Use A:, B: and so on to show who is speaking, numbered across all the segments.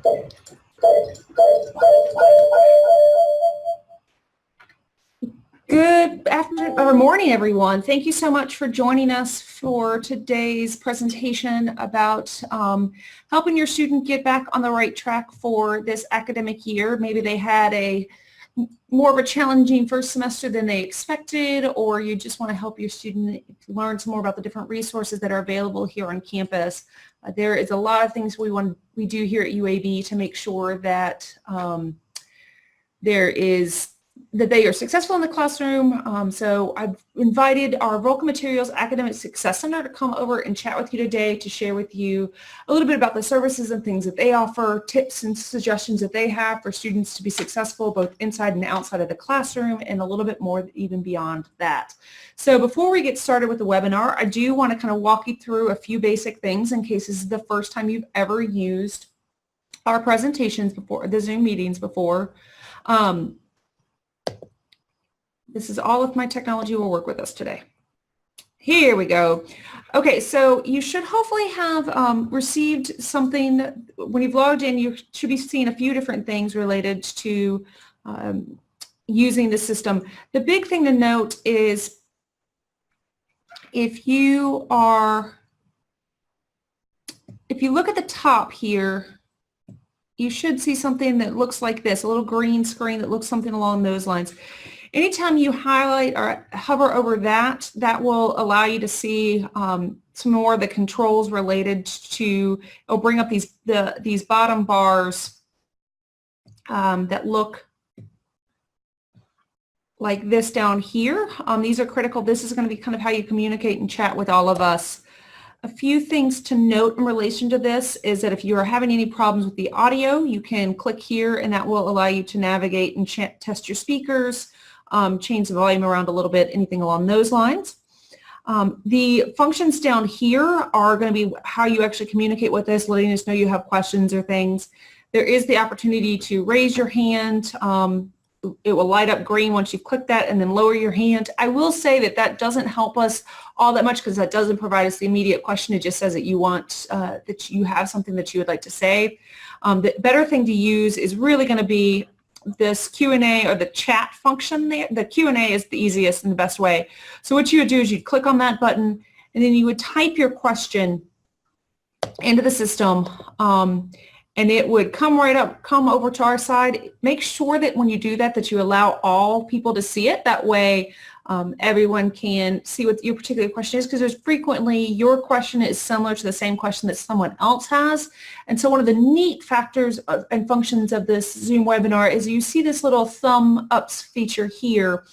A: Good afternoon or morning, everyone. Thank you so much for joining us for today's presentation about helping your student get back on the right track for this academic year. Maybe they had a more of a challenging first semester than they expected, or you just want to help your student learn some more about the different resources that are available here on campus. There is a lot of things we do here at UAB to make sure that that they are successful in the classroom. So I've invited our Vulcan Materials Academic Success Center to come over and chat with you today to share with you a little bit about the services and things that they offer, tips and suggestions that they have for students to be successful both inside and outside of the classroom, and a little bit more even beyond that. So before we get started with the webinar, I do want to kind of walk you through a few basic things in case this is the first time you've ever used our presentations before, the Zoom meetings before. This is all of my technology will work with us today. Here we go. Okay, so you should hopefully have received something when you've logged in. You should be seeing a few different things related to using the system. The big thing to note is if you look at the top here, you should see something that looks like this, a little green screen that looks something along those lines. Anytime you highlight or hover over that, that will allow you to see some more of the controls related to, it'll bring up these bottom bars that look like this down here. These are critical. This is going to be kind of how you communicate and chat with all of us. A few things to note in relation to this is that if you are having any problems with the audio, you can click here and that will allow you to navigate and test your speakers, change the volume around a little bit, anything along those lines. The functions down here are going to be how you actually communicate with us, letting us know you have questions or things. There is the opportunity to raise your hand. It will light up green once you've clicked that, and then lower your hand. I will say that that doesn't help us all that much because that doesn't provide us the immediate question. It just says that you want, that you have something that you would like to say. The better thing to use is really going to be this Q&A or the chat function there. The Q&A is the easiest and the best way. So what you would do is you'd click on that button and then you would type your question into the system and it would come over to our side. Make sure that when you do that, that you allow all people to see it. That way everyone can see what your particular question is, because there's frequently your question is similar to the same question that someone else has. And so one of the neat factors and functions of this Zoom webinar is you see this little thumb ups feature here.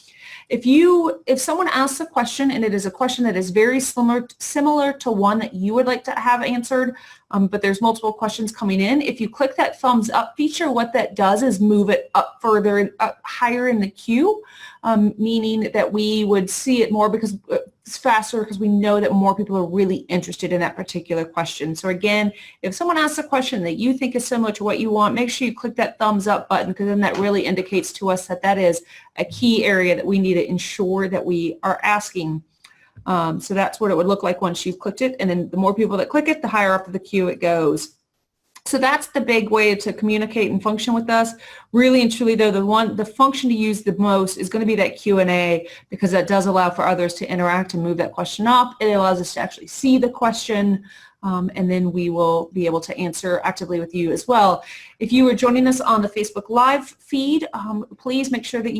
A: If someone asks a question and it is a question that is very similar to one that you would like to have answered, but there's multiple questions coming in, if you click that thumbs up feature, what that does is move it up further and up higher in the queue, meaning that we would see it more because it's faster, because we know that more people are really interested in that particular question. So again, if someone asks a question that you think is similar to what you want, make sure you click that thumbs up button, because then that really indicates to us that that is a key area that we need to ensure that we are asking. So that's what it would look like once you've clicked it, and then the more people that click it, the higher up the queue it goes. So that's the big way to communicate and function with us. Really and truly though, the function to use the most is going to be that Q&A, because that does allow for others to interact and move that question up. It allows us to actually see the question, and then we will be able to answer actively with you as well. If you are joining us on the Facebook Live feed, please know that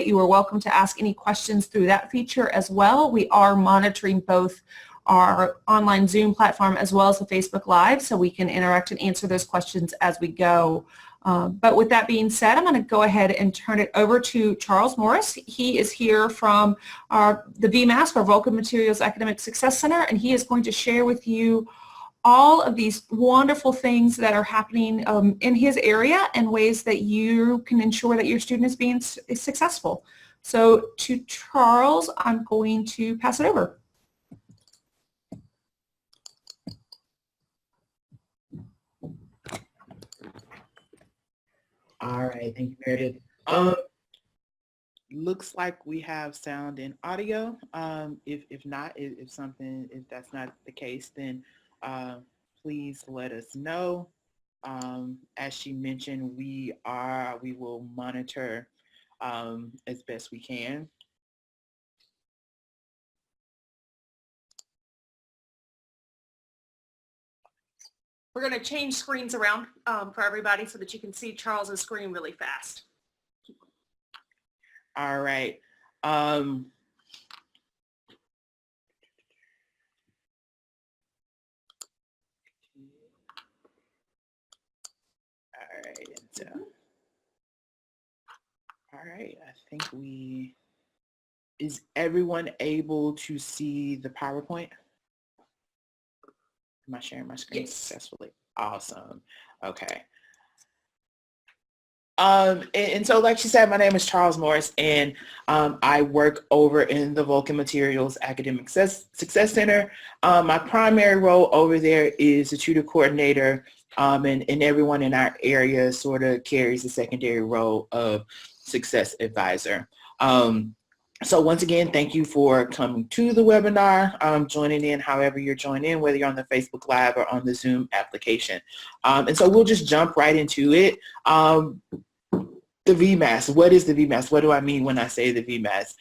A: you are welcome to ask any questions through that feature as well. We are monitoring both our online Zoom platform as well as the Facebook Live, so we can interact and answer those questions as we go. But with that being said, I'm going to go ahead and turn it over to Charles Morris. He is here from the VMAS, our Vulcan Materials Academic Success Center, and he is going to share with you all of these wonderful things that are happening in his area and ways that you can ensure that your student is being successful. So to Charles, I'm going to pass it over.
B: All right, thank you, Meredith. Looks like we have sound and audio. If not, if that's not the case, then please let us know. As she mentioned, we will monitor as best we can.
A: We're going to change screens around for everybody so that you can see Charles's screen really fast.
B: All right. All right, I think is everyone able to see the PowerPoint? Am I sharing my screen successfully? Awesome. Okay. And so like she said, my name is Charles Morris, and I work over in the Vulcan Materials Academic Success Center. My primary role over there is a tutor coordinator, and everyone in our area sort of carries the secondary role of success advisor. So once again, thank you for coming to the webinar, joining in however you're joining in, whether you're on the Facebook Live or on the Zoom application. And so we'll just jump right into it. The VMAS, what is the VMAS? What do I mean when I say the VMAS?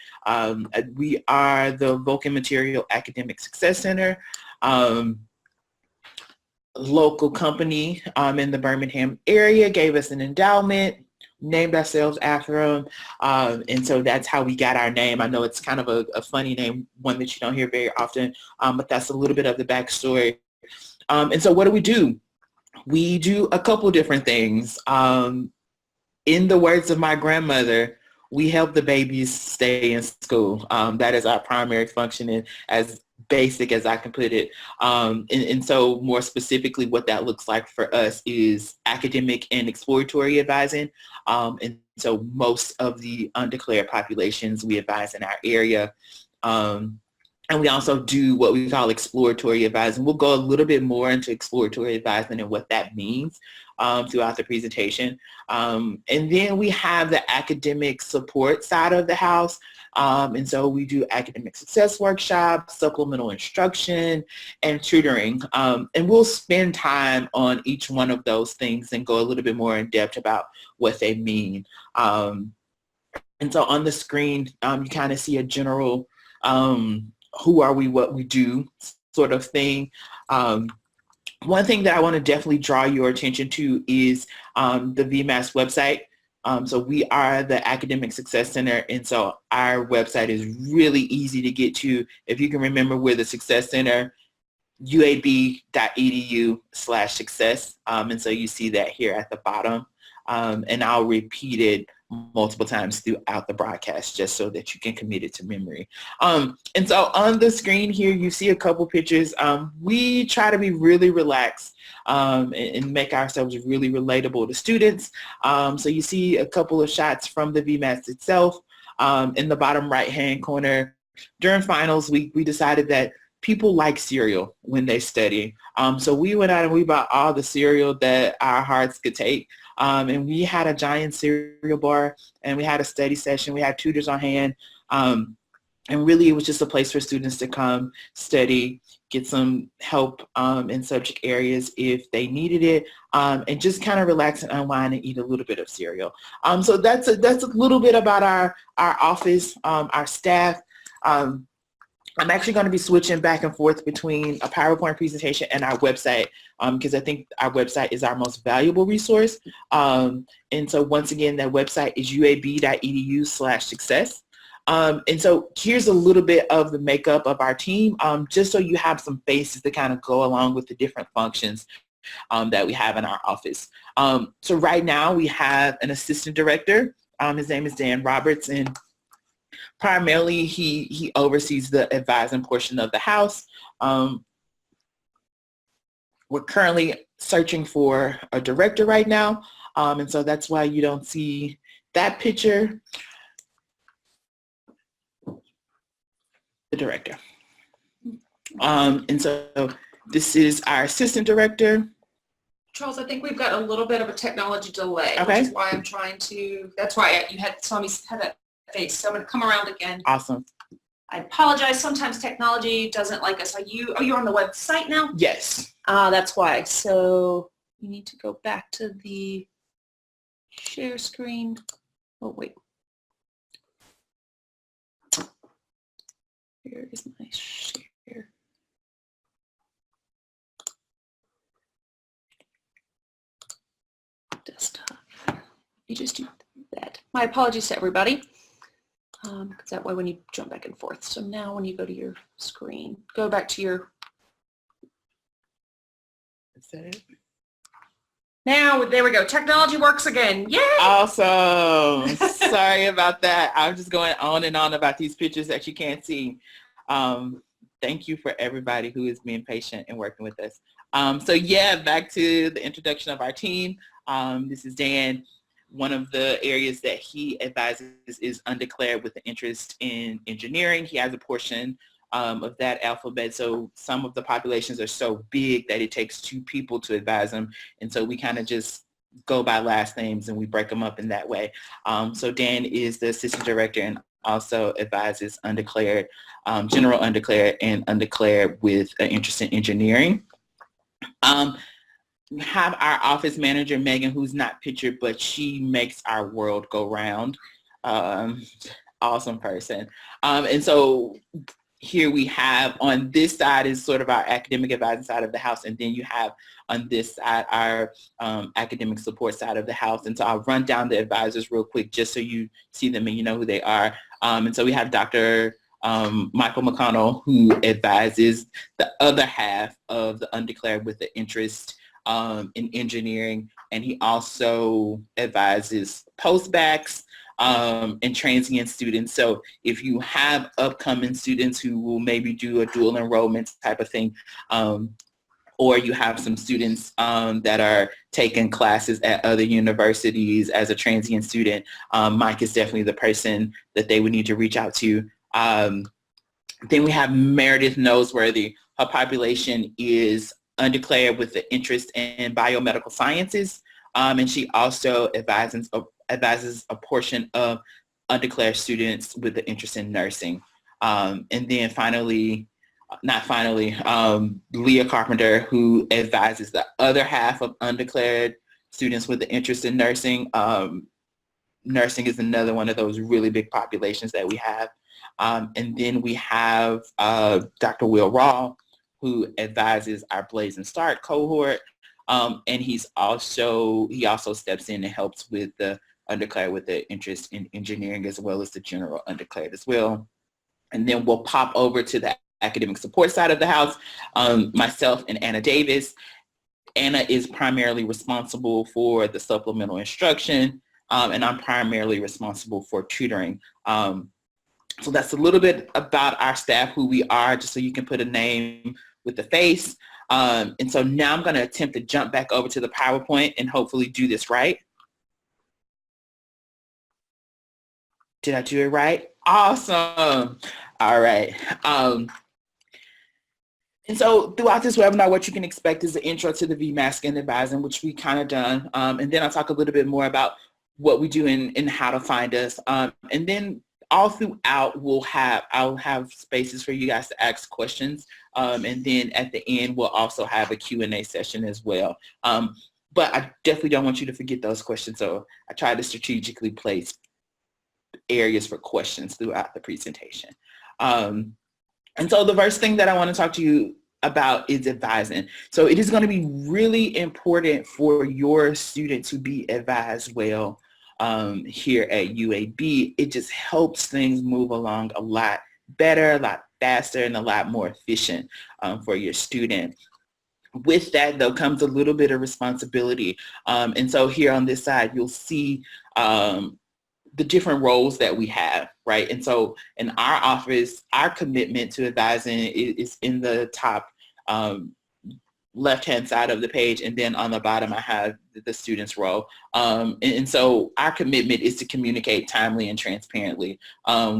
B: We are the Vulcan Material Academic Success Center, local company in the Birmingham area, gave us an endowment, named ourselves after them, and so that's how we got our name. I know it's kind of a funny name, one that you don't hear very often, but that's a little bit of the backstory. And so what do? We do a couple different things. In the words of my grandmother, we help the babies stay in school. That is our primary function, and as basic as I can put it. And so more specifically, what that looks like for us is academic and exploratory advising. And so most of the undeclared populations we advise in our area. And we also do what we call exploratory advising. We'll go a little bit more into exploratory advising and what that means throughout the presentation. And then we have the academic support side of the house. And so we do academic success workshops, supplemental instruction, and tutoring. And we'll spend time on each one of those things and go a little bit more in depth about what they mean. And so on the screen, you kind of see a general who are we, what we do sort of thing. One thing that I want to definitely draw your attention to is the VMAS website. So we are the Academic Success Center, and so our website is really easy to get to. If you can remember, we're the Success Center, uab.edu/success. And so you see that here at the bottom. And I'll repeat it multiple times throughout the broadcast just so that you can commit it to memory. And so on the screen here, you see a couple pictures. We try to be really relaxed and make ourselves really relatable to students. So you see a couple of shots from the VMAS itself. In the bottom right-hand corner, during finals, we decided that people like cereal when they study. So we went out and we bought all the cereal that our hearts could take. And we had a giant cereal bar, and we had a study session. We had tutors on hand. And really, it was just a place for students to come, study, get some help in subject areas if they needed it, and just kind of relax and unwind and eat a little bit of cereal. So that's a little bit about our office, our staff. I'm actually going to be switching back and forth between a PowerPoint presentation and our website because I think our website is our most valuable resource. And so once again, that website is uab.edu/success. And so here's a little bit of the makeup of our team, just so you have some faces to kind of go along with the different functions that we have in our office. So right now we have an assistant director. His name is Dan Roberts, and primarily, he oversees the advising portion of the house. We're currently searching for a director right now, and so that's why you don't see that picture. The director. And so this is our assistant director.
A: Charles, I think we've got a little bit of a technology delay,
B: okay.
A: Which is why I'm trying to, that's why you saw me have that face. So I'm going to come around again.
B: Awesome.
A: I apologize. Sometimes technology doesn't like us. Are you on the website now?
B: Yes.
A: That's why. So you need to go back to the share screen. Oh, wait. Here is my share. Desktop. You just do that. My apologies to everybody. Because that way when you jump back and forth. So now when you go to your screen, go back to your.
B: Is that it?
A: Now, there we go. Technology works again. Yay!
B: Awesome. Sorry about that. I'm just going on and on about these pictures that you can't see. Thank you for everybody who is being patient and working with us. So yeah, back to the introduction of our team. This is Dan. One of the areas that he advises is undeclared with an interest in engineering. He has a portion of that alphabet. So some of the populations are so big that it takes 2 people to advise them. And so we kind of just go by last names and we break them up in that way. So Dan is the assistant director and also advises undeclared, general undeclared and undeclared with an interest in engineering. We have our office manager, Megan, who's not pictured, but she makes our world go round. Awesome person. And so here we have on this side is sort of our academic advising side of the house. And then you have on this side our academic support side of the house. And so I'll run down the advisors real quick just so you see them and you know who they are. And so we have Dr. Michael McConnell, who advises the other half of the undeclared with the interest in engineering, and he also advises postbacks and transient students. So if you have upcoming students who will maybe do a dual enrollment type of thing, or you have some students that are taking classes at other universities as a transient student, Mike is definitely the person that they would need to reach out to. Then we have Meredith Noseworthy. Her population is undeclared with the interest in biomedical sciences, and she also advises a portion of undeclared students with the interest in nursing. And then finally, Leah Carpenter, who advises the other half of undeclared students with the interest in nursing. Nursing is another one of those really big populations that we have. And then we have Dr. Will Raw, who advises our Blaze and Start cohort. And he also steps in and helps with the undeclared with the interest in engineering as well as the general undeclared as well. And then we'll pop over to the academic support side of the house, myself and Anna Davis. Anna is primarily responsible for the supplemental instruction, and I'm primarily responsible for tutoring. So that's a little bit about our staff, who we are, just so you can put a name with the face. And so now I'm going to attempt to jump back over to the PowerPoint and hopefully do this right. Did I do it right? Awesome. All right. And so throughout this webinar, what you can expect is the intro to the VMASC and advising, which we kind of done. And then I'll talk a little bit more about what we do and how to find us. And then all throughout, I'll have spaces for you guys to ask questions. And then at the end, we'll also have a Q&A session as well. But I definitely don't want you to forget those questions. So I try to strategically place areas for questions throughout the presentation. And so the first thing that I want to talk to you about is advising. So it is going to be really important for your student to be advised well here at UAB. It just helps things move along a lot better, a lot faster, and a lot more efficient for your student. With that, though, comes a little bit of responsibility. And so here on this side, you'll see the different roles that we have, right? And so in our office, our commitment to advising is in the top left-hand side of the page, and then on the bottom I have the student's role. And so our commitment is to communicate timely and transparently.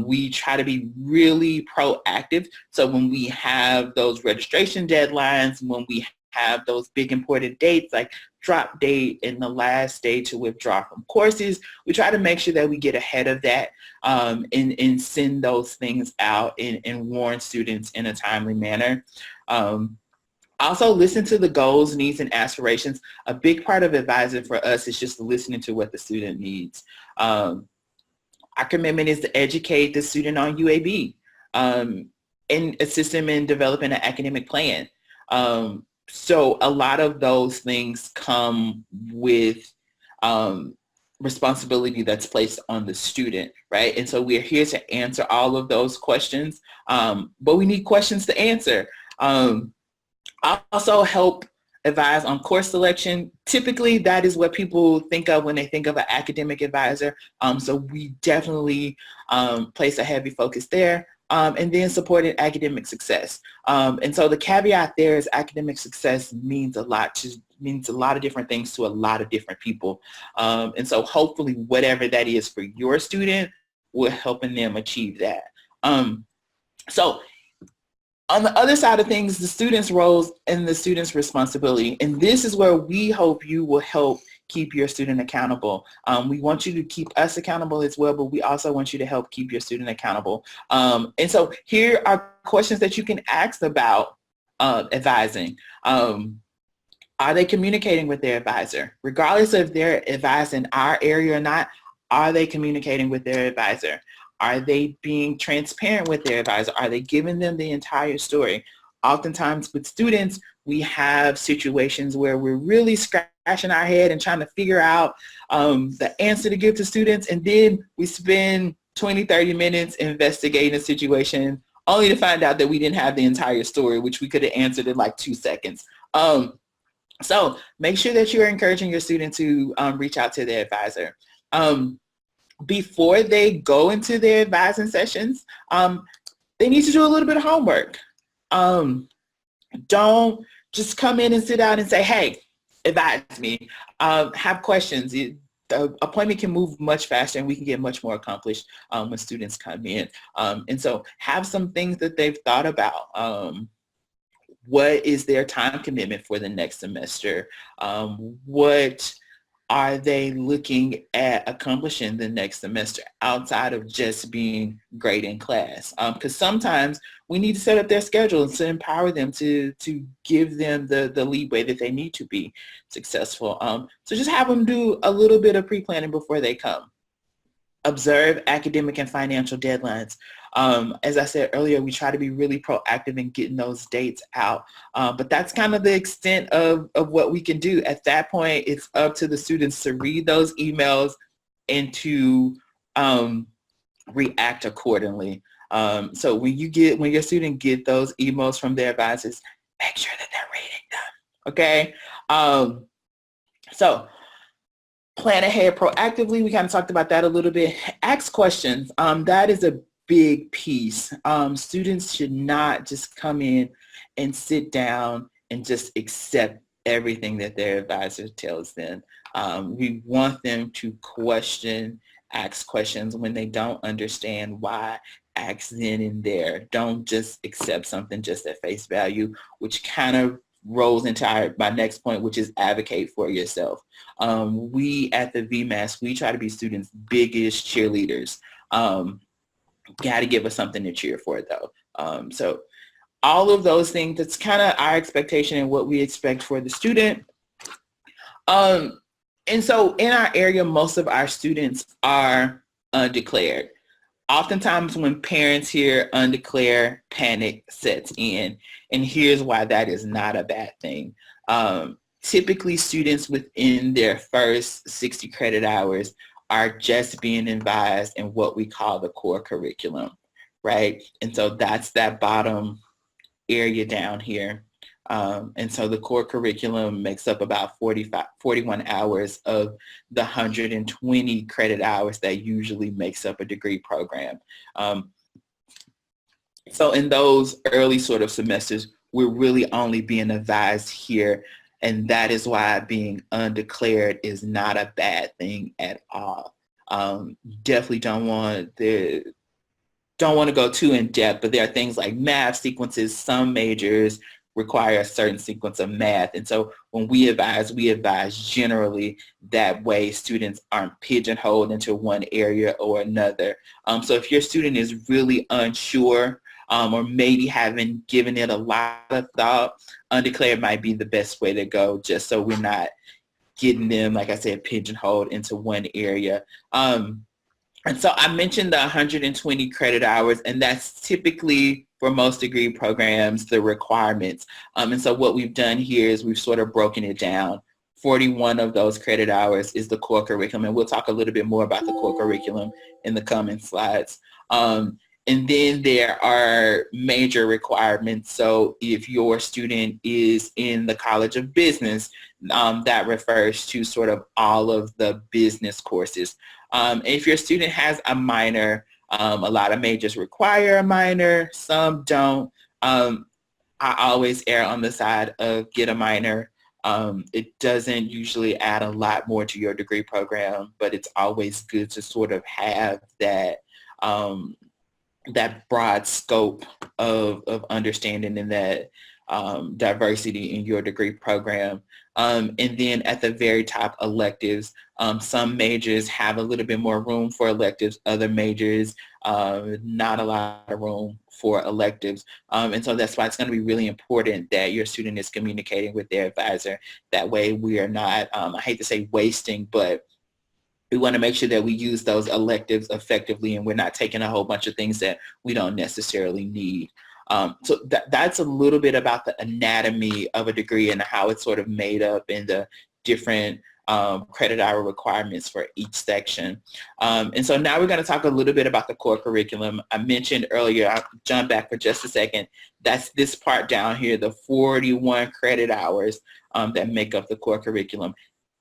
B: We try to be really proactive. So when we have those registration deadlines, when we have those big important dates like drop date and the last day to withdraw from courses, we try to make sure that we get ahead of that and send those things out and warn students in a timely manner. Also, listen to the goals, needs, and aspirations. A big part of advising for us is just listening to what the student needs. Our commitment is to educate the student on UAB and assist them in developing an academic plan. So a lot of those things come with responsibility that's placed on the student, right? And so we're here to answer all of those questions, but we need questions to answer. I also help advise on course selection. Typically, that is what people think of when they think of an academic advisor. So we definitely place a heavy focus there. And then supporting academic success. And so the caveat there is academic success means a lot of different things to a lot of different people. And so hopefully whatever that is for your student, we're helping them achieve that. So on the other side of things, the student's roles and the student's responsibility. And this is where we hope you will help keep your student accountable. We want you to keep us accountable as well, but we also want you to help keep your student accountable. And so here are questions that you can ask about advising. Are they communicating with their advisor? Regardless of if they're advising our area or not, are they communicating with their advisor? Are they being transparent with their advisor? Are they giving them the entire story? Oftentimes with students, we have situations where we're really scratching our head and trying to figure out the answer to give to students, and then we spend 20, 30 minutes investigating a situation only to find out that we didn't have the entire story, which we could have answered in like 2 seconds. So make sure that you're encouraging your student to reach out to their advisor. Before they go into their advising sessions, they need to do a little bit of homework. Don't just come in and sit down and say, hey, advise me. Have questions. The appointment can move much faster and we can get much more accomplished when students come in. And so have some things that they've thought about. What is their time commitment for the next semester? What are they looking at accomplishing the next semester outside of just being great in class? Because sometimes we need to set up their schedules to empower them to give them the leeway that they need to be successful. So just have them do a little bit of pre-planning before they come. Observe academic and financial deadlines. As I said earlier, we try to be really proactive in getting those dates out. But that's kind of the extent of what we can do. At that point, it's up to the students to read those emails and to react accordingly. So when your student get those emails from their advisors, make sure that they're reading them, okay? So plan ahead proactively. We kind of talked about that a little bit. Ask questions. That is a big piece. Students should not just come in and sit down and just accept everything that their advisor tells them. We want them to ask questions when they don't understand why. Ask then and there. Don't just accept something just at face value, which kind of rolls into my next point, which is advocate for yourself. We at the VMAS, we try to be students' biggest cheerleaders. Got to give us something to cheer for, though. So all of those things, that's kind of our expectation and what we expect for the student. And so in our area, most of our students are undeclared. Oftentimes when parents hear undeclared, panic sets in. And here's why that is not a bad thing. Typically students within their first 60 credit hours are just being advised in what we call the core curriculum, right? And so that's that bottom area down here. And so the core curriculum makes up about 41 hours of the 120 credit hours that usually makes up a degree program. So in those early sort of semesters, we're really only being advised here, and that is why being undeclared is not a bad thing at all. Definitely don't want to go too in depth, but there are things like math sequences. Some majors require a certain sequence of math. And so when we advise generally that way students aren't pigeonholed into one area or another. So if your student is really unsure or maybe haven't given it a lot of thought, undeclared might be the best way to go, just so we're not getting them, like I said, pigeonholed into one area. And so I mentioned the 120 credit hours, and that's typically for most degree programs, the requirements. And so what we've done here is we've sort of broken it down. 41 of those credit hours is the core curriculum, and we'll talk a little bit more about the core curriculum in the coming slides. And then there are major requirements. So if your student is in the College of Business, that refers to sort of all of the business courses. If your student has a minor, a lot of majors require a minor, some don't. I always err on the side of get a minor. It doesn't usually add a lot more to your degree program, but it's always good to sort of have that that broad scope of understanding and that diversity in your degree program. And then at the very top, electives. Some majors have a little bit more room for electives. Other majors, not a lot of room for electives. And so that's why it's going to be really important that your student is communicating with their advisor. That way we are not, I hate to say wasting, but we want to make sure that we use those electives effectively and we're not taking a whole bunch of things that we don't necessarily need. So that's a little bit about the anatomy of a degree and how it's sort of made up in the different credit hour requirements for each section. And so now we're going to talk a little bit about the core curriculum. I mentioned earlier, I'll jump back for just a second, that's this part down here, the 41 credit hours that make up the core curriculum.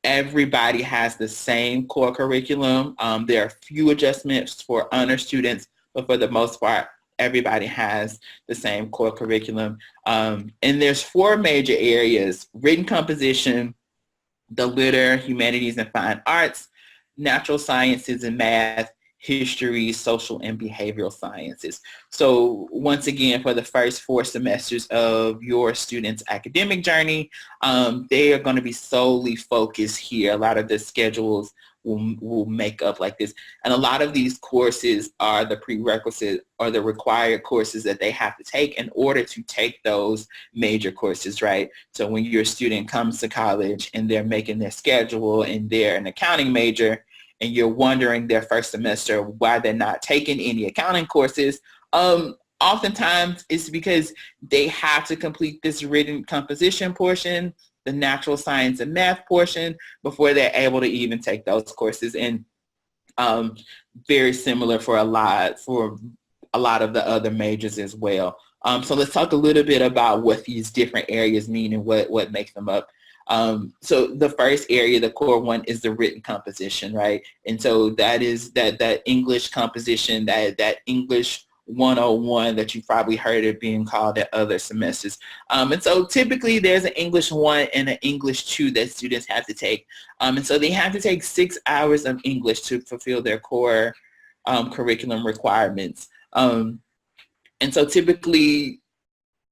B: Everybody has the same core curriculum. There are a few adjustments for honor students, but for the most part, everybody has the same core curriculum. And there's 4 major areas: written composition, the lit, humanities and fine arts, natural sciences and math, history, social and behavioral sciences. So once again, for the first 4 semesters of your student's academic journey, they are going to be solely focused here. A lot of the schedules will make up like this. And a lot of these courses are the prerequisite or the required courses that they have to take in order to take those major courses, right? So when your student comes to college and they're making their schedule and they're an accounting major, and you're wondering their first semester why they're not taking any accounting courses, oftentimes it's because they have to complete this written composition portion, the natural science and math portion, before they're able to even take those courses. And very similar for a lot of the other majors as well. So let's talk a little bit about what these different areas mean and what makes them up. So the first area, the core one, is the written composition, right? And so that is that English composition, that English 101 that you've probably heard it being called at other semesters. And so typically there's an English 1 and an English 2 that students have to take. And so they have to take 6 hours of English to fulfill their core curriculum requirements. And so typically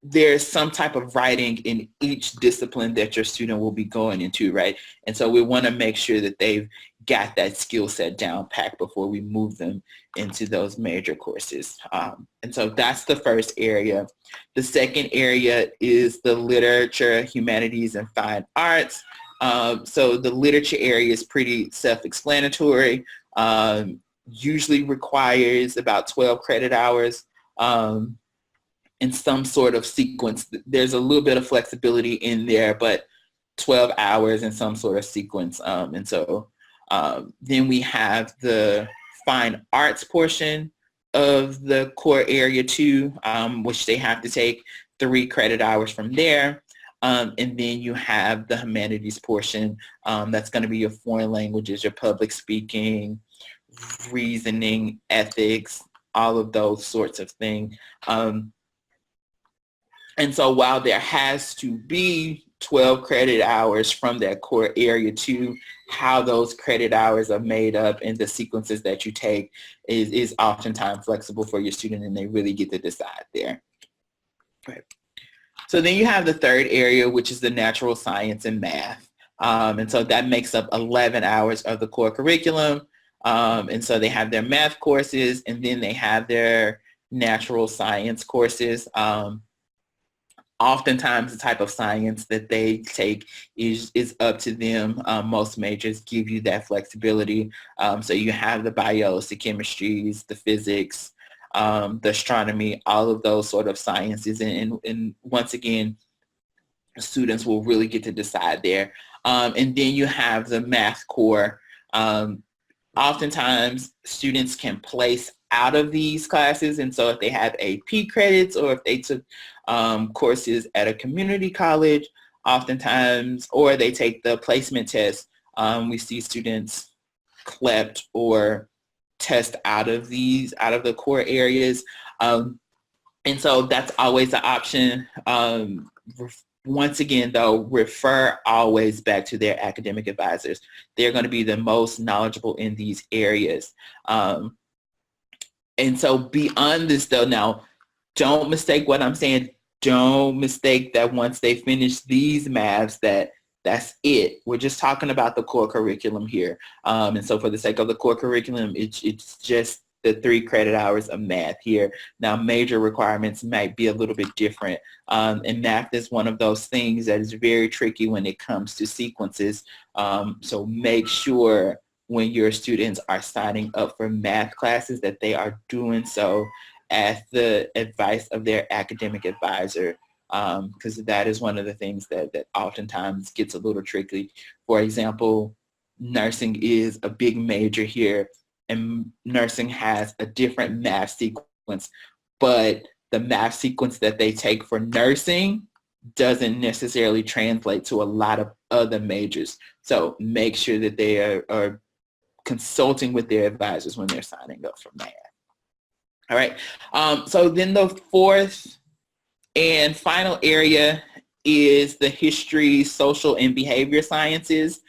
B: there's some type of writing in each discipline that your student will be going into, right? And so we want to make sure that they've got that skill set down packed before we move them into those major courses. And so that's the first area. The second area is the literature, humanities, and fine arts. So the literature area is pretty self-explanatory, usually requires about 12 credit hours. In some sort of sequence. There's a little bit of flexibility in there, but 12 hours in some sort of sequence. And so then we have the fine arts portion of the core area 2, which they have to take 3 credit hours from there. And then you have the humanities portion. That's going to be your foreign languages, your public speaking, reasoning, ethics, all of those sorts of things. And so while there has to be 12 credit hours from that core area 2, how those credit hours are made up and the sequences that you take is oftentimes flexible for your student, and they really get to decide there. Right. So then you have the third area, which is the natural science and math. And so that makes up 11 hours of the core curriculum. And so they have their math courses, and then they have their natural science courses. Oftentimes the type of science that they take is up to them. Most majors give you that flexibility. So you have the bios, the chemistries, the physics, the astronomy, all of those sort of sciences. And once again, students will really get to decide there. And then you have the math core. Oftentimes students can place out of these classes, and so if they have AP credits or if they took courses at a community college, oftentimes, or they take the placement test, we see students collect or test out of the core areas, and so that's always an option. Once again, though, refer always back to their academic advisors. They're going to be the most knowledgeable in these areas. And so beyond this, though, now, don't mistake what I'm saying. Don't mistake that once they finish these maths, that's it. We're just talking about the core curriculum here. And so for the sake of the core curriculum, it's just the 3 credit hours of math here. Now, major requirements might be a little bit different. And math is one of those things that is very tricky when it comes to sequences. So make sure when your students are signing up for math classes that they are doing so at the advice of their academic advisor, because that is one of the things that oftentimes gets a little tricky. For example, nursing is a big major here, and nursing has a different math sequence, but the math sequence that they take for nursing doesn't necessarily translate to a lot of other majors. So make sure that they are consulting with their advisors when they're signing up for math. All right. So then the fourth and final area is the history, social, and behavior sciences.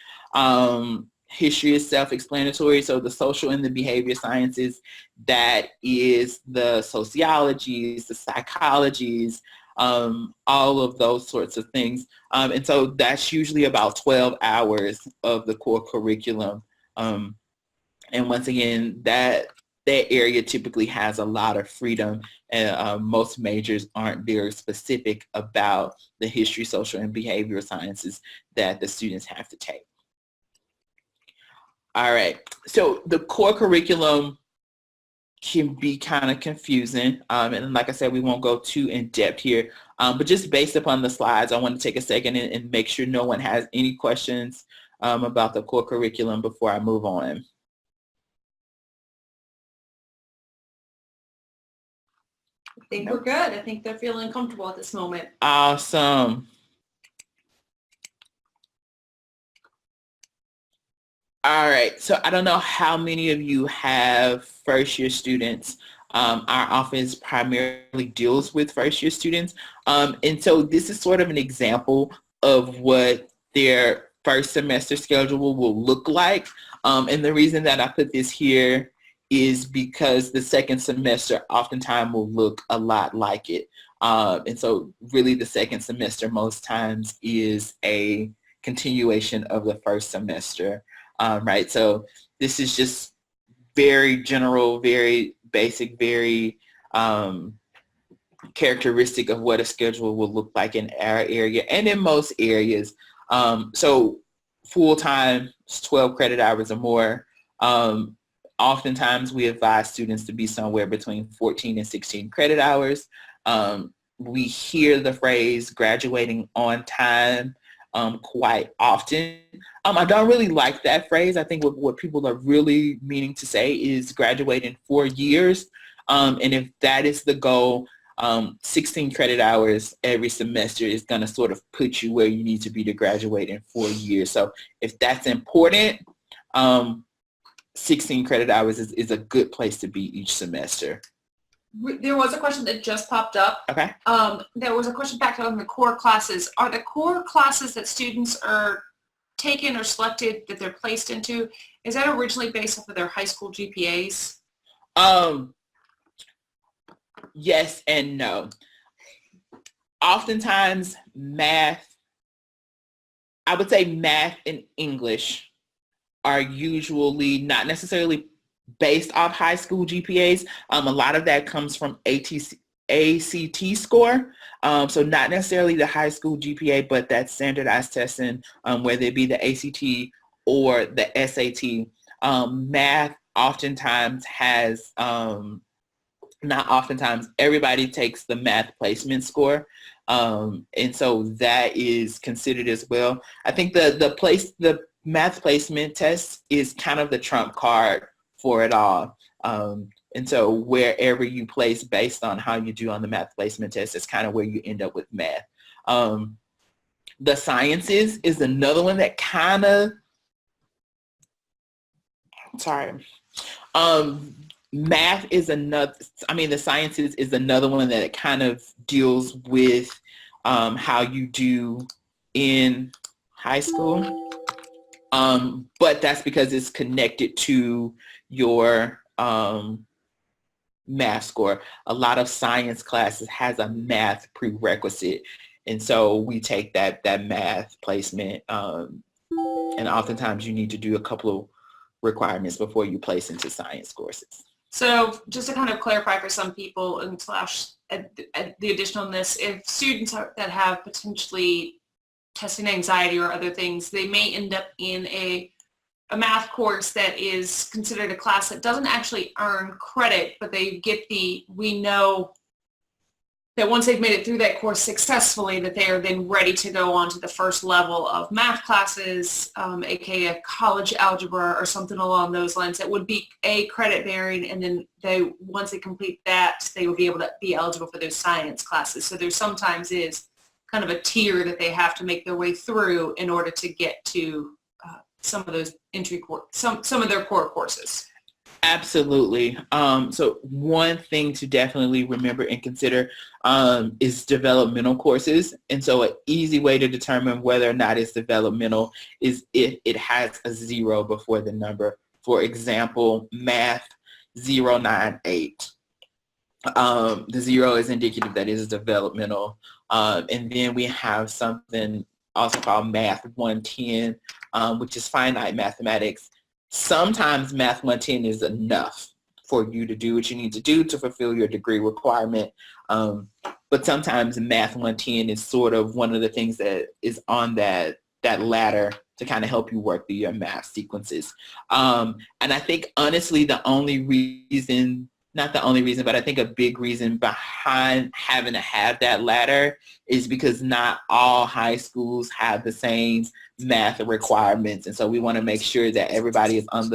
B: History is self-explanatory. So the social and the behavior sciences, that is the sociologies, the psychologies, all of those sorts of things. And so that's usually about 12 hours of the core curriculum. And once again, that area typically has a lot of freedom, and most majors aren't very specific about the history, social, and behavioral sciences that the students have to take. All right, so the core curriculum can be kind of confusing, and like I said, we won't go too in depth here, but just based upon the slides, I want to take a second and make sure no one has any questions about the core curriculum before I move on.
A: I think we're good. I think they're feeling comfortable at this moment.
B: Awesome. All right, so I don't know how many of you have first-year students. Our office primarily deals with first-year students, and so this is sort of an example of what their first semester schedule will look like. And the reason that I put this here is because the second semester oftentimes will look a lot like it. And so really the second semester most times is a continuation of the first semester. Right, so this is just very general, very basic, very characteristic of what a schedule will look like in our area and in most areas. So full-time is 12 credit hours or more. Oftentimes we advise students to be somewhere between 14 and 16 credit hours. We hear the phrase graduating on time quite often. I don't really like that phrase. I think what people are really meaning to say is graduate in 4 years. And if that is the goal, 16 credit hours every semester is going to sort of put you where you need to be to graduate in 4 years. So if that's important, 16 credit hours is a good place to be each semester.
A: There was a question that just popped up.
B: Okay.
A: There was a question back on the core classes. Are the core classes that students are taken or selected that they're placed into, is that originally based off of their high school GPAs?
B: Yes and no. Oftentimes math, I would say math and English are usually not necessarily based off high school GPAs. A lot of that comes from ACT score. So not necessarily the high school GPA, but that standardized testing, whether it be the ACT or the SAT. Math oftentimes has, not oftentimes, everybody takes the math placement score. And so that is considered as well. I think the math placement test is kind of the trump card for it all. And so wherever you place based on how you do on the math placement test is kind of where you end up with math. The sciences is another one that kind of, math is another, the sciences is another one that kind of deals with how you do in high school. But that's because it's connected to your math score. A lot of science classes has a math prerequisite. And so we take that math placement, and oftentimes you need to do a couple of requirements before you place into science courses.
A: So just to kind of clarify for some people and slash the additional on this, if students that have potentially testing anxiety or other things, they may end up in a math course that is considered a class that doesn't actually earn credit, but they get we know that once they've made it through that course successfully, that they are then ready to go on to the first level of math classes, aka college algebra or something along those lines. That would be a credit bearing, and then once they complete that, they will be able to be eligible for those science classes. So there sometimes is kind of a tier that they have to make their way through in order to get to some of those some of their core courses.
B: Absolutely. So one thing to definitely remember and consider is developmental courses. And so an easy way to determine whether or not it's developmental is if it has a 0 before the number. For example, math 098. The 0 is indicative that it is developmental. And then we have something also called math 110, which is finite mathematics. Sometimes math 110 is enough for you to do what you need to do to fulfill your degree requirement. But sometimes math 110 is sort of one of the things that is on that ladder to kind of help you work through your math sequences. And I think honestly, not the only reason, but I think a big reason behind having to have that ladder is because not all high schools have the same math requirements. And so we want to make sure that everybody is on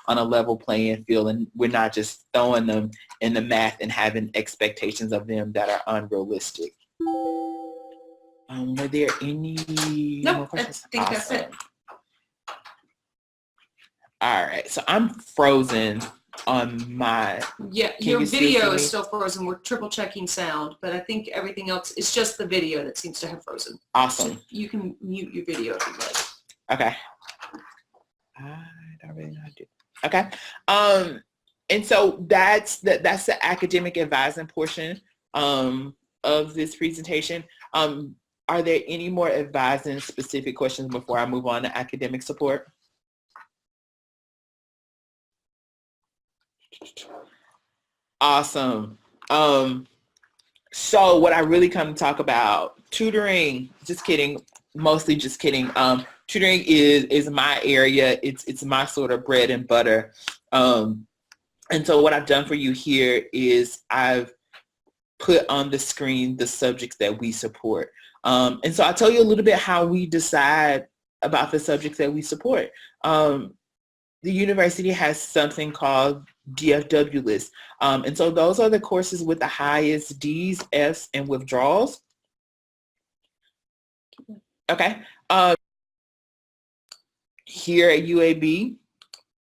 B: a level playing field, and we're not just throwing them in the math and having expectations of them that are unrealistic. Were there any more questions?
A: I think that's it.
B: All right, so I'm frozen on my...
A: Yeah, your video is still frozen. We're triple checking sound, but I think everything else is just the video that seems to have frozen.
B: Awesome.
A: So you can mute your video if you'd like.
B: Okay. I don't really know how to do it. Okay. And so that's the academic advising portion of this presentation. Are there any more advising specific questions before I move on to academic support? Awesome. So what I really come to talk about, tutoring, just kidding, mostly just kidding. Tutoring is my area. It's my sort of bread and butter. And so what I've done for you here is I've put on the screen the subjects that we support. And so I'll tell you a little bit how we decide about the subjects that we support. The university has something called DFW list. And so those are the courses with the highest D's, F's, and withdrawals. Okay. Here at UAB,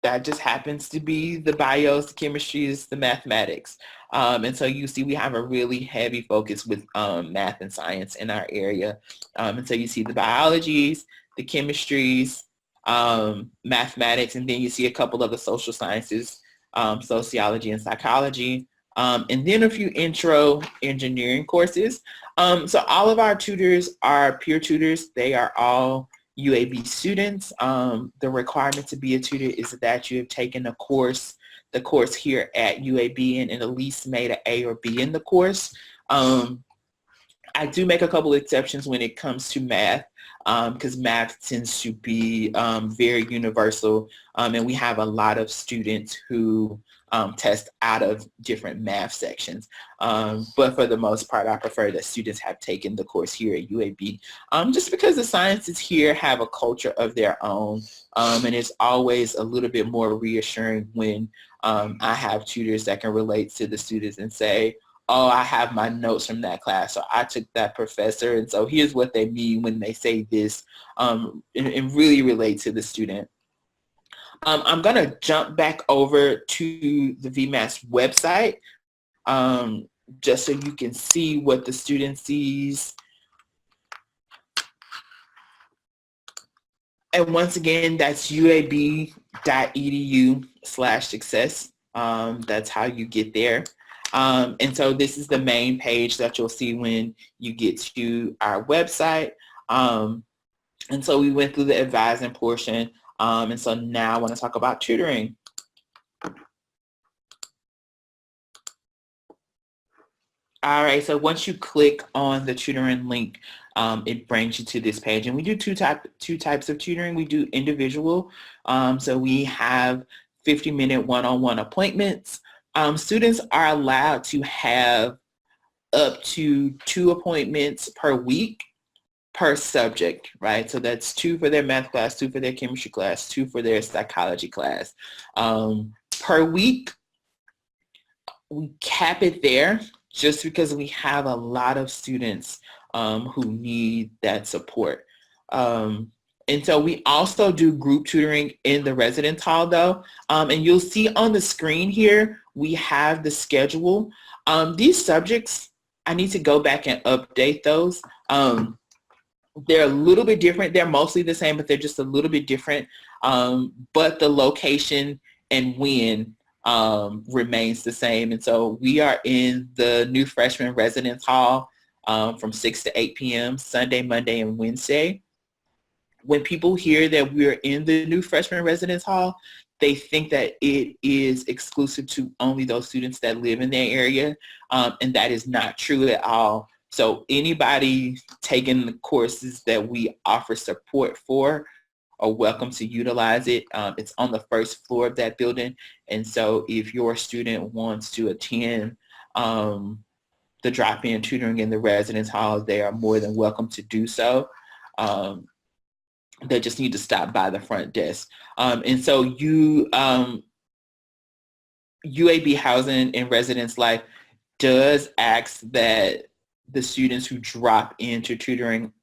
B: that just happens to be the bios, the chemistries, the mathematics. And so you see we have a really heavy focus with math and science in our area. And so you see the biologies, the chemistries, mathematics, and then you see a couple of the social sciences, sociology and psychology, and then a few intro engineering courses. So all of our tutors are peer tutors. They are all UAB students. The requirement to be a tutor is that you have taken a course the course here at UAB and at least made an A or B in the course. I do make a couple of exceptions when it comes to math, because math tends to be very universal, and we have a lot of students who test out of different math sections. But for the most part, I prefer that students have taken the course here at UAB, just because the sciences here have a culture of their own, and it's always a little bit more reassuring when I have tutors that can relate to the students and say, oh, I have my notes from that class, or I took that professor, and so here's what they mean when they say this, and really relate to the student. I'm going to jump back over to the VMAS website, just so you can see what the student sees. And once again, that's uab.edu/success. That's how you get there. And so this is the main page that you'll see when you get to our website. And so we went through the advising portion. And so now I want to talk about tutoring. All right, so once you click on the tutoring link, it brings you to this page. And we do two types of tutoring. We do individual. So we have 50-minute one-on-one appointments. Students are allowed to have up to 2 appointments per week per subject, right? So that's 2 for their math class, 2 for their chemistry class, 2 for their psychology class. Per week, we cap it there just because we have a lot of students who need that support. And so we also do group tutoring in the residence hall though. And you'll see on the screen here, we have the schedule. These subjects, I need to go back and update those. They're a little bit different. They're mostly the same, but they're just a little bit different. But the location and when remains the same. And so we are in the new freshman residence hall from 6 to 8 p.m. Sunday, Monday, and Wednesday. When people hear that we're in the new freshman residence hall, they think that it is exclusive to only those students that live in their area, and that is not true at all. So anybody taking the courses that we offer support for are welcome to utilize it. It's on the first floor of that building, and so if your student wants to attend the drop-in tutoring in the residence hall, they are more than welcome to do so. They just need to stop by the front desk. And so UAB Housing and Residence Life does ask that the students who drop into tutoring,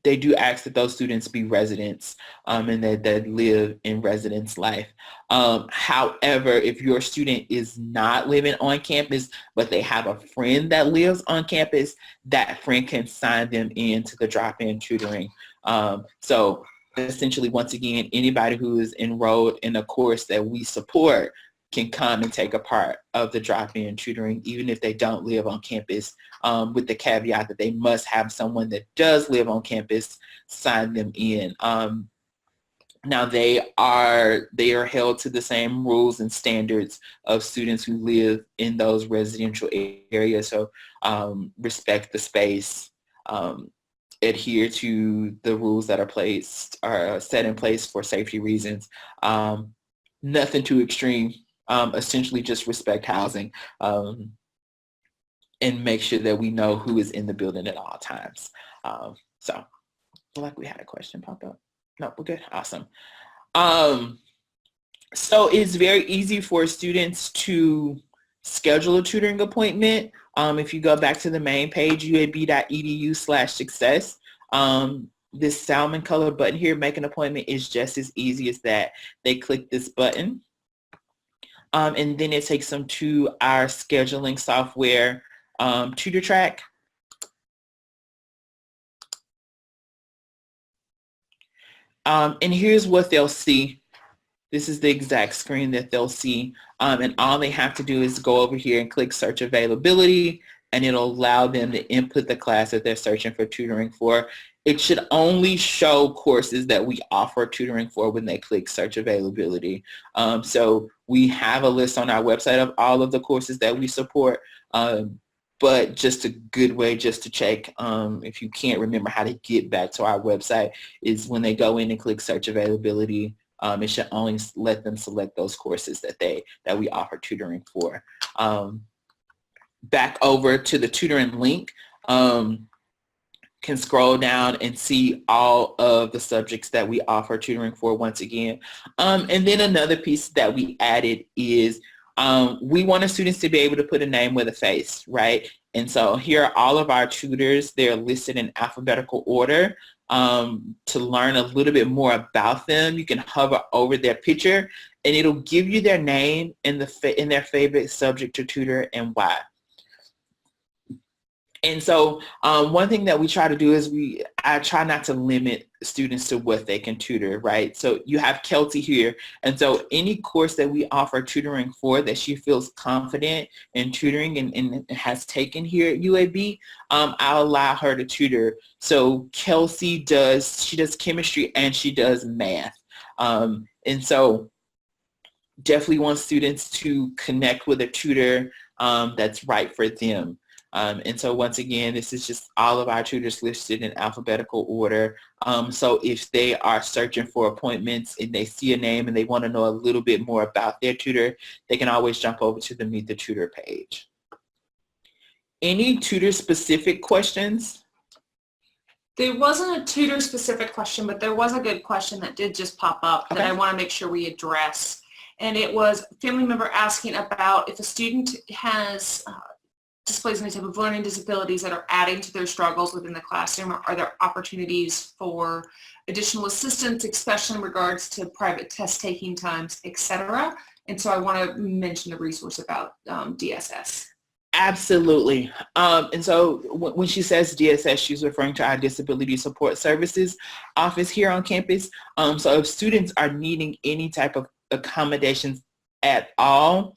B: they do ask that those students be residents and that live in residence life. However, if your student is not living on campus, but they have a friend that lives on campus, that friend can sign them into the drop-in tutoring. So essentially, once again, anybody who is enrolled in a course that we support can come and take a part of the drop-in tutoring, even if they don't live on campus, with the caveat that they must have someone that does live on campus sign them in. Now they are held to the same rules and standards of students who live in those residential areas. So respect the space, adhere to the rules that are set in place for safety reasons. Nothing too extreme. Essentially just respect housing, and make sure that we know who is in the building at all times. So I feel like we had a question pop up. No, we're good. Awesome. So it's very easy for students to schedule a tutoring appointment. If you go back to the main page, uab.edu/success, this salmon color button here, make an appointment, is just as easy as that. They click this button. And then it takes them to our scheduling software, TutorTrack. And here's what they'll see. This is the exact screen that they'll see. And all they have to do is go over here and click search availability. and it'll allow them to input the class that they're searching for tutoring for. It should only show courses that we offer tutoring for when they click search availability. So we have a list on our website of all of the courses that we support, but just a good way just to check if you can't remember how to get back to our website is when they go in and click search availability, it should only let them select those courses that we offer tutoring for. Back over to the tutoring link, can scroll down and see all of the subjects that we offer tutoring for once again. And then another piece that we added is we want our students to be able to put a name with a face, right? And so here are all of our tutors. They're listed in alphabetical order. To learn a little bit more about them, you can hover over their picture and it'll give you their name and their favorite subject to tutor and why. And so one thing that we try to do is I try not to limit students to what they can tutor, right? So you have Kelsey here. And so any course that we offer tutoring for that she feels confident in tutoring and has taken here at UAB, I'll allow her to tutor. So Kelsey she does chemistry and she does math. And so definitely want students to connect with a tutor that's right for them. And so once again, this is just all of our tutors listed in alphabetical order. So if they are searching for appointments and they see a name and they want to know a little bit more about their tutor, they can always jump over to the Meet the Tutor page. Any tutor-specific questions?
A: There wasn't a tutor-specific question, but there was a good question that did just pop up that I want to make sure we address. And it was a family member asking about if a student has displays any type of learning disabilities that are adding to their struggles within the classroom, are there opportunities for additional assistance, especially in regards to private test taking times, etc.? And so I want to mention a resource about DSS.
B: Absolutely. And so when she says DSS, she's referring to our Disability Support Services office here on campus. So if students are needing any type of accommodations at all,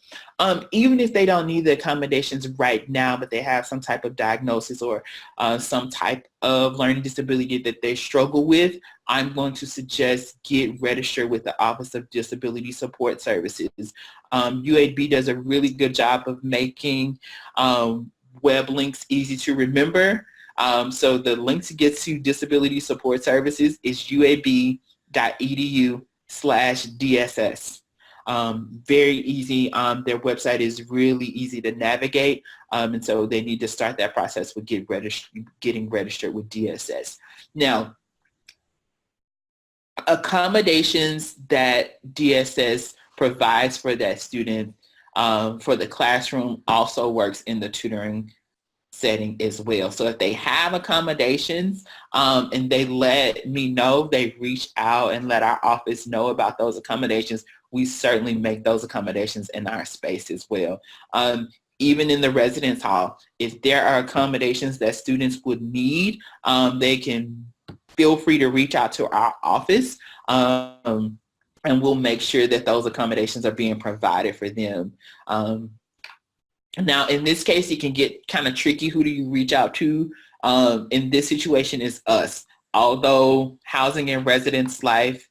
B: even if they don't need the accommodations right now, but they have some type of diagnosis or some type of learning disability that they struggle with, I'm going to suggest get registered with the Office of Disability Support Services. UAB does a really good job of making web links easy to remember. So the link to get to Disability Support Services is uab.edu/DSS. Very easy. Their website is really easy to navigate, and so they need to start that process with getting registered with DSS. Now, accommodations that DSS provides for that student for the classroom also works in the tutoring setting as well. So if they have accommodations and they let me know, they reach out and let our office know about those accommodations, we certainly make those accommodations in our space as well. Even in the residence hall, if there are accommodations that students would need, they can feel free to reach out to our office and we'll make sure that those accommodations are being provided for them. Now, in this case, it can get kind of tricky. Who do you reach out to? In this situation is us. Although Housing and Residence Life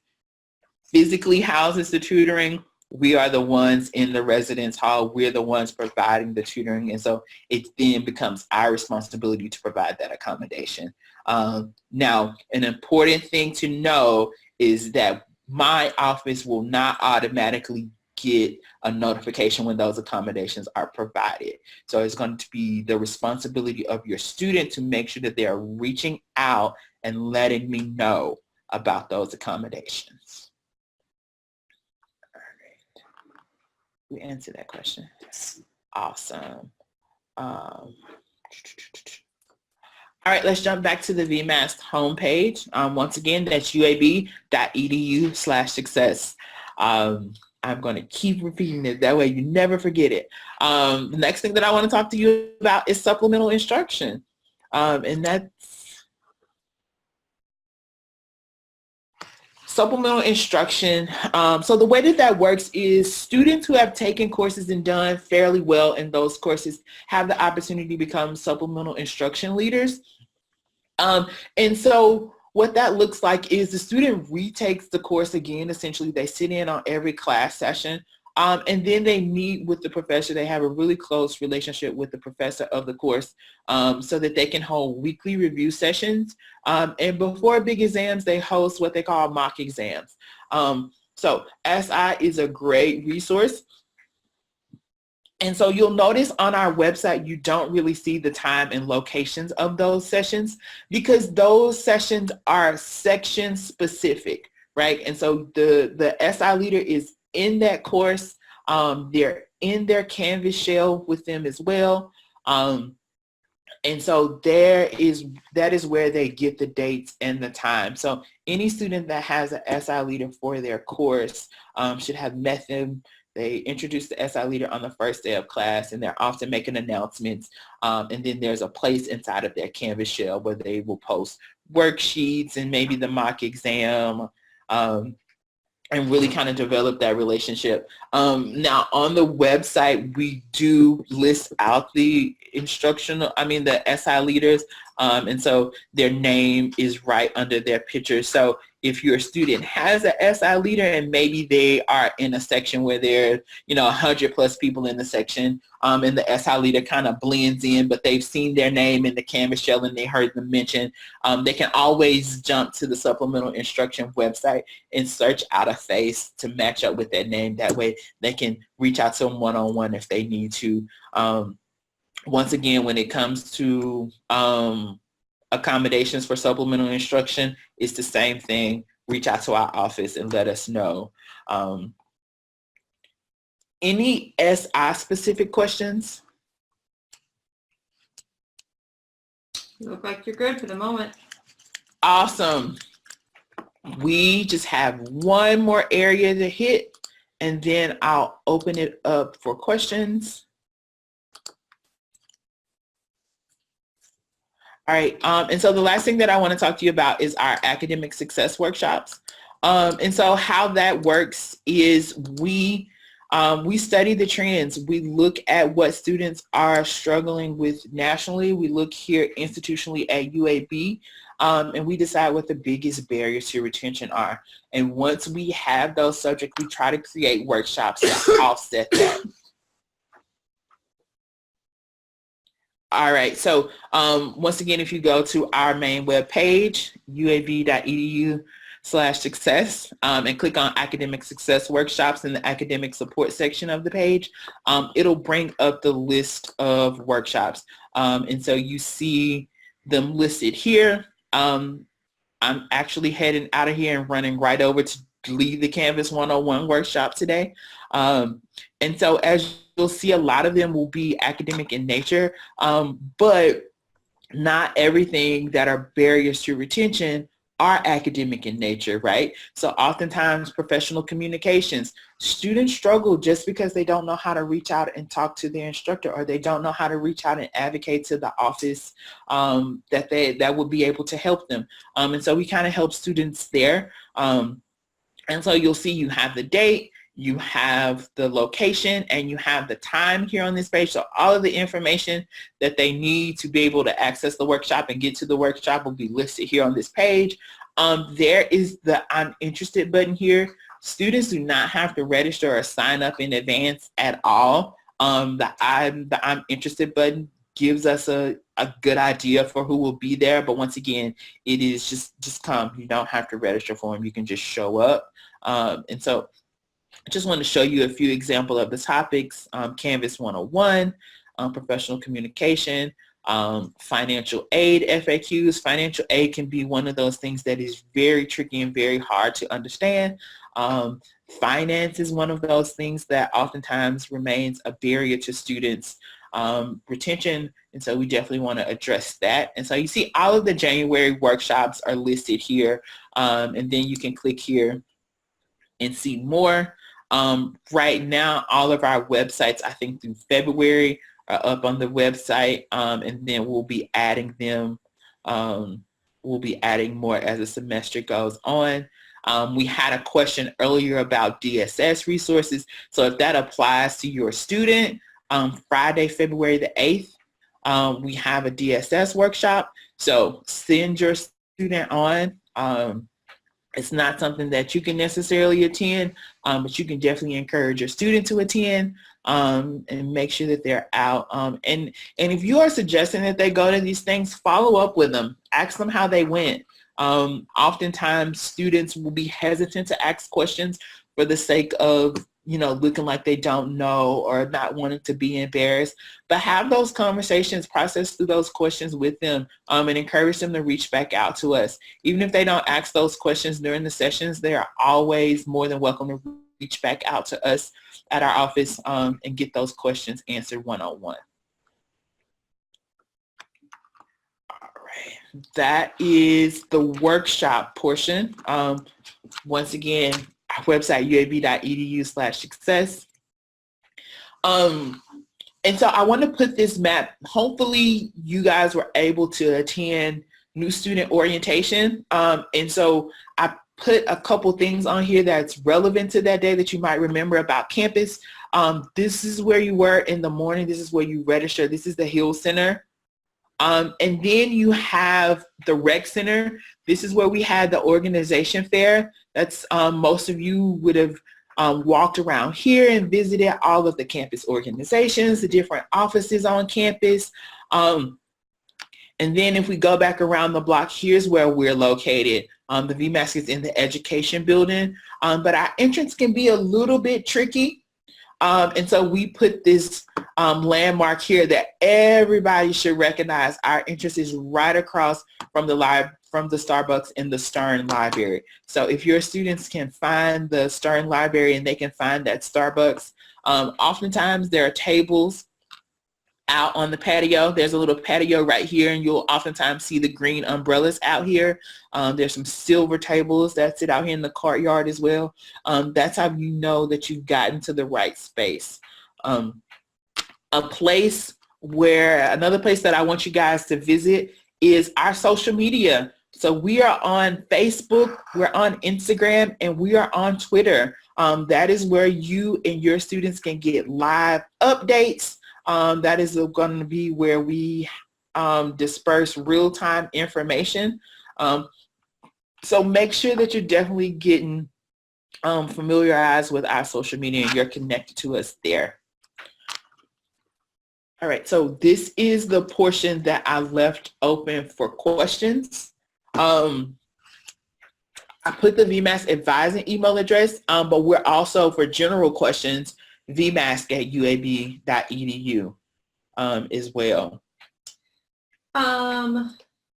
B: physically houses the tutoring, we are the ones in the residence hall. We're the ones providing the tutoring. And so it then becomes our responsibility to provide that accommodation. Now, an important thing to know is that my office will not automatically get a notification when those accommodations are provided. So it's going to be the responsibility of your student to make sure that they are reaching out and letting me know about those accommodations. All right. We answered that question. Awesome. All right, let's jump back to the VMAS homepage. Once again, that's uab.edu/success. I'm going to keep repeating it. That way you never forget it. The next thing that I want to talk to you about is supplemental instruction. And that's Supplemental instruction. So the way that that works is students who have taken courses and done fairly well in those courses have the opportunity to become supplemental instruction leaders. And so what that looks like is the student retakes the course again. Essentially, they sit in on every class session. And then they meet with the professor. They have a really close relationship with the professor of the course so that they can hold weekly review sessions. And before big exams, they host what they call mock exams. So SI is a great resource. And so you'll notice on our website, you don't really see the time and locations of those sessions because those sessions are section specific, right? And so the SI leader is in that course. They're in their Canvas shell with them as well. And so that is where they get the dates and the time. So any student that has an SI leader for their course should have met them. They introduce the SI leader on the first day of class, and they're often making announcements. And then there's a place inside of their Canvas shell where they will post worksheets and maybe the mock exam and really kind of develop that relationship. Now on the website, we do list out the the SI leaders. And so their name is right under their picture. So if your student has an SI leader and maybe they are in a section where there are, 100 plus people in the section, and the SI leader kind of blends in, but they've seen their name in the Canvas shell and they heard them mention, they can always jump to the supplemental instruction website and search out a face to match up with that name. That way they can reach out to them one-on-one if they need to. Once again, when it comes to accommodations for supplemental instruction, it's the same thing. Reach out to our office and let us know. Any SI specific questions?
A: You look like you're good for the moment.
B: Awesome. We just have one more area to hit, and then I'll open it up for questions. All right, and so the last thing that I want to talk to you about is our academic success workshops. And so how that works is we study the trends. We look at what students are struggling with nationally. We look here institutionally at UAB, and we decide what the biggest barriers to retention are. And once we have those subjects, we try to create workshops to offset that. All right, so once again, if you go to our main web page, uab.edu/success, and click on academic success workshops in the academic support section of the page, it'll bring up the list of workshops. And so you see them listed here. I'm actually heading out of here and running right over to lead the Canvas 101 workshop today. And so as you'll see, a lot of them will be academic in nature, but not everything that are barriers to retention are academic in nature, right? So oftentimes professional communications, students struggle just because they don't know how to reach out and talk to their instructor, or they don't know how to reach out and advocate to the office that would be able to help them. And so we kind of help students there. And so you'll see you have the date, you have the location, and you have the time here on this page. So all of the information that they need to be able to access the workshop and get to the workshop will be listed here on this page. There is the I'm interested button here. Students do not have to register or sign up in advance at all. The I'm interested button gives us a good idea for who will be there. But once again, it is just come. You don't have to register for them. You can just show up. And so I just want to show you a few examples of the topics. Canvas 101, professional communication, financial aid FAQs. Financial aid can be one of those things that is very tricky and very hard to understand. Finance is one of those things that oftentimes remains a barrier to students' retention, and so we definitely want to address that. And so you see all of the January workshops are listed here, and then you can click here and see more. Right now, all of our websites, I think through February, are up on the website, and then we'll be adding them. We'll be adding more as the semester goes on. We had a question earlier about DSS resources. So if that applies to your student, Friday, February the 8th, we have a DSS workshop. So send your student on. It's not something that you can necessarily attend, but you can definitely encourage your student to attend, and make sure that they're out. And if you are suggesting that they go to these things, follow up with them. Ask them how they went. Oftentimes students will be hesitant to ask questions for the sake of, looking like they don't know or not wanting to be embarrassed. But have those conversations, process through those questions with them, and encourage them to reach back out to us. Even if they don't ask those questions during the sessions, they are always more than welcome to reach back out to us at our office, and get those questions answered one-on-one. All right, that is the workshop portion. Once again, our website, uab.edu/success. And so I want to put this map. Hopefully you guys were able to attend new student orientation. And so I put a couple things on here that's relevant to that day that you might remember about campus. This is where you were in the morning. This is where you register. This is the Hill Center. And then you have the Rec Center. This is where we had the organization fair. That's most of you would have walked around here and visited all of the campus organizations, the different offices on campus. And then if we go back around the block, here's where we're located. The VMAS is in the education building, but our entrance can be a little bit tricky. And so we put this landmark here that everybody should recognize. Our entrance is right across from the Starbucks in the Stern Library. So if your students can find the Stern Library and they can find that Starbucks, oftentimes there are tables out on the patio. There's a little patio right here, and you'll oftentimes see the green umbrellas out here. There's some silver tables that sit out here in the courtyard as well. That's how you know that you've gotten to the right space. Another place that I want you guys to visit is our social media. So we are on Facebook, we're on Instagram, and we are on Twitter. That is where you and your students can get live updates. That is going to be where we disperse real-time information. So make sure that you're definitely getting familiarized with our social media and you're connected to us there. All right, so this is the portion that I left open for questions. I put the VMAS advising email address, but we're also, for general questions, vmask@uab.edu as well.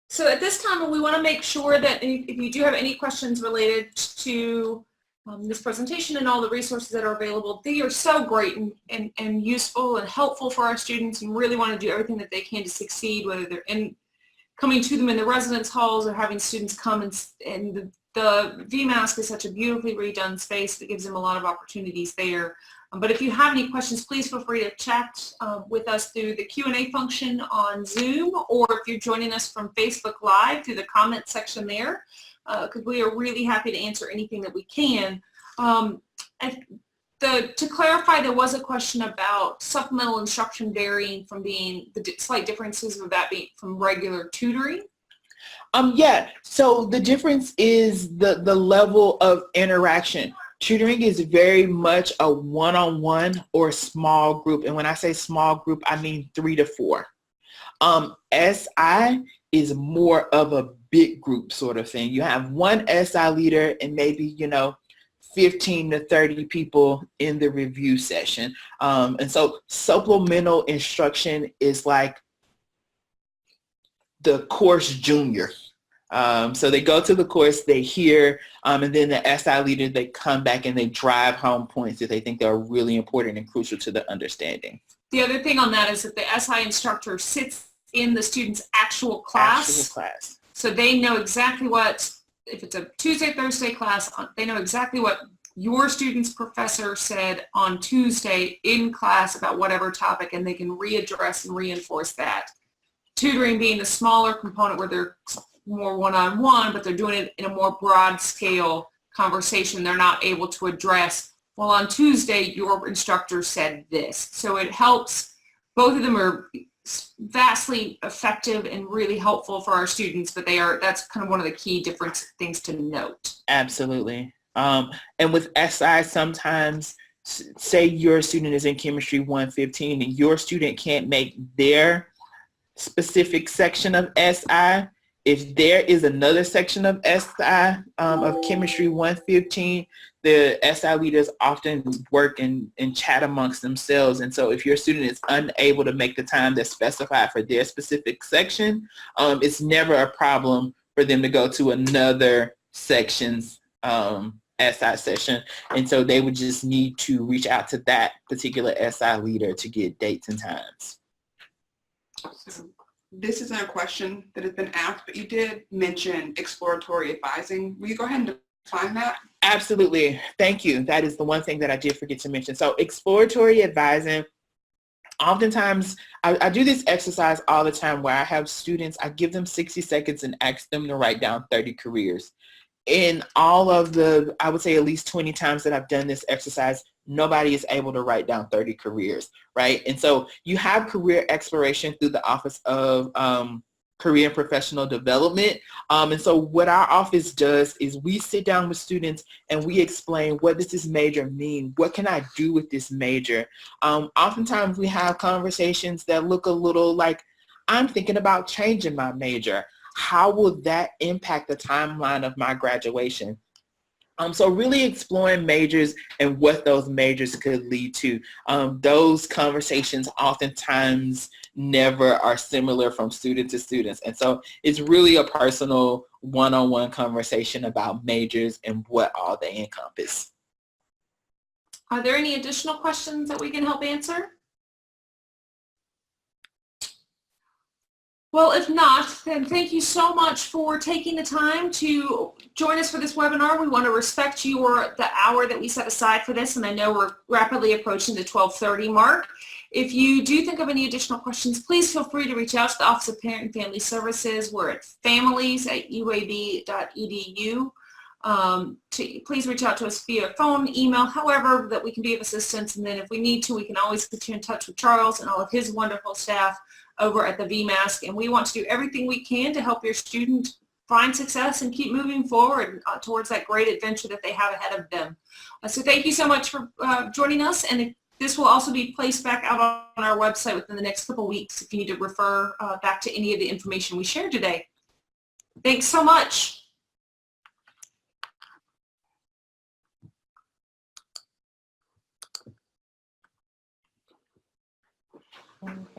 A: So at this time, we want to make sure that if you do have any questions related to this presentation and all the resources that are available, they are so great and useful and helpful for our students, and really want to do everything that they can to succeed, whether they're coming to them in the residence halls or having students come, and the VMASK is such a beautifully redone space that gives them a lot of opportunities there. But if you have any questions, please feel free to chat with us through the Q&A function on Zoom, or if you're joining us from Facebook Live, through the comment section there, because we are really happy to answer anything that we can. To clarify, there was a question about supplemental instruction varying from being the slight differences of that being from regular tutoring.
B: Yeah, so the difference is the level of interaction. Tutoring is very much a one-on-one or small group. And when I say small group, I mean 3 to 4. SI is more of a big group sort of thing. You have one SI leader and maybe, 15 to 30 people in the review session. And so supplemental instruction is like the course junior. So they go to the course, they hear, and then the SI leader, they come back and they drive home points that they think are really important and crucial to the understanding.
A: The other thing on that is that the SI instructor sits in the student's actual class. So they know exactly what, if it's a Tuesday, Thursday class, they know exactly what your student's professor said on Tuesday in class about whatever topic, and they can readdress and reinforce that. Tutoring being the smaller component where they're more one-on-one, but they're doing it in a more broad scale conversation, they're not able to address, well, on Tuesday, your instructor said this. So it helps. Both of them are vastly effective and really helpful for our students, but that's kind of one of the key different things to note.
B: Absolutely. And with SI, sometimes, say your student is in Chemistry 115 and your student can't make their specific section of SI. If there is another section of SI, of Chemistry 115, the SI leaders often work and chat amongst themselves. And so if your student is unable to make the time that's specified for their specific section, it's never a problem for them to go to another section's SI session. And so they would just need to reach out to that particular SI leader to get dates and times.
C: So this isn't a question that has been asked, but you did mention exploratory advising. Will you go ahead and define that?
B: Absolutely. Thank you. That is the one thing that I did forget to mention. So exploratory advising, oftentimes I do this exercise all the time where I have students, I give them 60 seconds and ask them to write down 30 careers. In all of the, I would say at least 20 times that I've done this exercise, nobody is able to write down 30 careers, right? And so you have career exploration through the Office of Career and Professional Development. And so what our office does is we sit down with students and we explain, what does this major mean? What can I do with this major? Oftentimes we have conversations that look a little like, I'm thinking about changing my major. How will that impact the timeline of my graduation? So really exploring majors and what those majors could lead to. Those conversations oftentimes never are similar from student to students. And so it's really a personal one-on-one conversation about majors and what all they encompass.
A: Are there any additional questions that we can help answer? Well, if not, then thank you so much for taking the time to join us for this webinar. We want to respect the hour that we set aside for this, and I know we're rapidly approaching the 12:30 mark. If you do think of any additional questions, please feel free to reach out to the Office of Parent and Family Services. We're at families@uab.edu. Please reach out to us via phone, email, however that we can be of assistance. And then if we need to, we can always put you in touch with Charles and all of his wonderful staff over at the VMask. And we want to do everything we can to help your student find success and keep moving forward towards that great adventure that they have ahead of them. So thank you so much for joining us. And this will also be placed back out on our website within the next couple weeks if you need to refer back to any of the information we shared today. Thanks so much.
B: Mm-hmm.